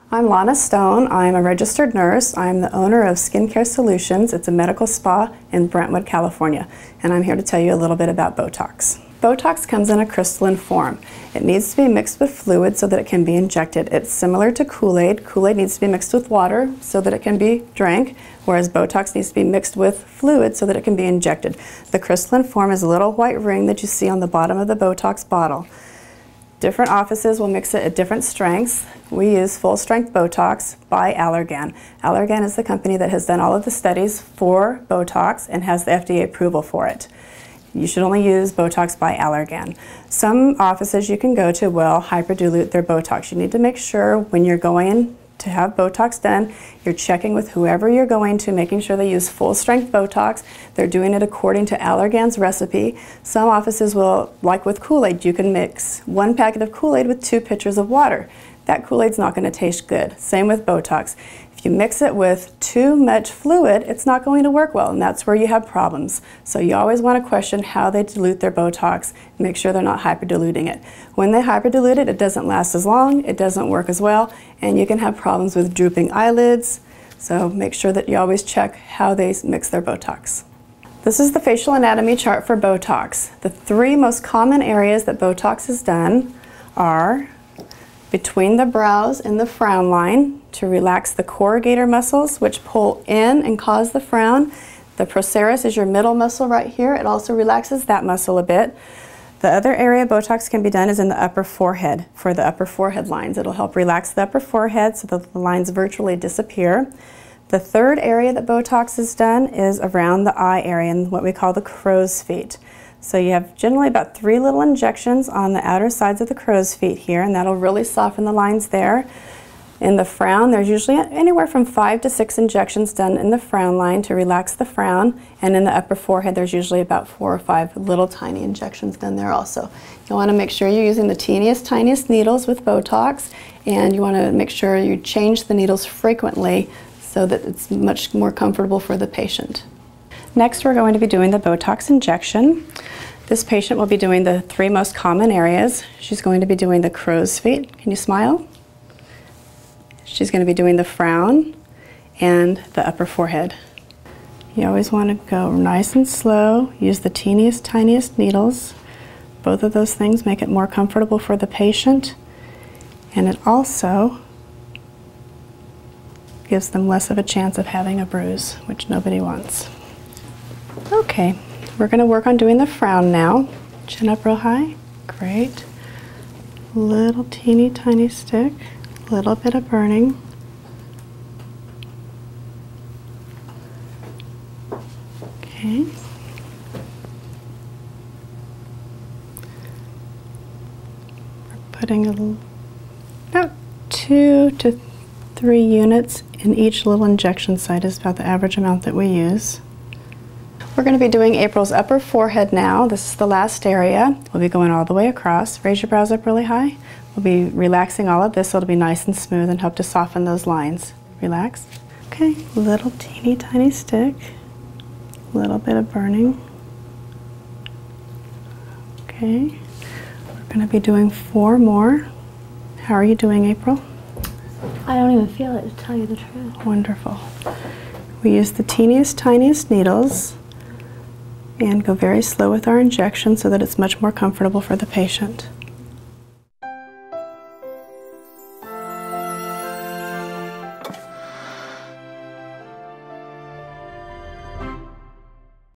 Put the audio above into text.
I'm Launa Stone. I'm a registered nurse. I'm the owner of Skincare Solutions. It's a medical spa in Brentwood, California. And I'm here to tell you a little bit about Botox. Botox comes in a crystalline form. It needs to be mixed with fluid so that it can be injected. It's similar to Kool-Aid. Kool-Aid needs to be mixed with water so that it can be drank, whereas Botox needs to be mixed with fluid so that it can be injected. The crystalline form is a little white ring that you see on the bottom of the Botox bottle. Different offices will mix it at different strengths. We use full-strength Botox by Allergan. Allergan is the company that has done all of the studies for Botox and has the FDA approval for it. You should only use Botox by Allergan. Some offices you can go to will hyperdilute their Botox. You need to make sure when you're going to have Botox done, you're checking with whoever you're going to, making sure they use full-strength Botox. They're doing it according to Allergan's recipe. Some offices will, like with Kool-Aid, you can mix 1 packet of Kool-Aid with 2 pitchers of water. That Kool-Aid's not going to taste good. Same with Botox. If you mix it with too much fluid, it's not going to work well, and that's where you have problems. So you always want to question how they dilute their Botox, make sure they're not hyperdiluting it. When they hyperdilute it, it doesn't last as long, it doesn't work as well, and you can have problems with drooping eyelids. So make sure that you always check how they mix their Botox. This is the facial anatomy chart for Botox. The 3 most common areas that Botox is done are between the brows and the frown line to relax the corrugator muscles, which pull in and cause the frown. The procerus is your middle muscle right here. It also relaxes that muscle a bit. The other area Botox can be done is in the upper forehead, for the upper forehead lines. It'll help relax the upper forehead so that the lines virtually disappear. The third area that Botox is done is around the eye area, in what we call the crow's feet. So you have generally about 3 little injections on the outer sides of the crow's feet here, and that'll really soften the lines there. In the frown, there's usually anywhere from 5 to 6 injections done in the frown line to relax the frown, and in the upper forehead there's usually about 4 or 5 little tiny injections done there also. You want to make sure you're using the tiniest needles with Botox, and you want to make sure you change the needles frequently so that it's much more comfortable for the patient. Next, we're going to be doing the Botox injection. This patient will be doing the 3 most common areas. She's going to be doing the crow's feet. Can you smile? She's going to be doing the frown and the upper forehead. You always want to go nice and slow. Use the tiniest needles. Both of those things make it more comfortable for the patient, and it also gives them less of a chance of having a bruise, which nobody wants. Okay, we're going to work on doing the frown now. Chin up real high. Great. Little tiny stick. Little bit of burning. Okay. We're putting about 2 to 3 units in each little injection site is about the average amount that we use. We're going to be doing April's upper forehead now. This is the last area. We'll be going all the way across. Raise your brows up really high. We'll be relaxing all of this so it'll be nice and smooth and help to soften those lines. Relax. Okay, little tiny stick. Little bit of burning. Okay, we're going to be doing 4 more. How are you doing, April? I don't even feel it, to tell you the truth. Wonderful. We use the tiniest needles and go very slow with our injection so that it's much more comfortable for the patient.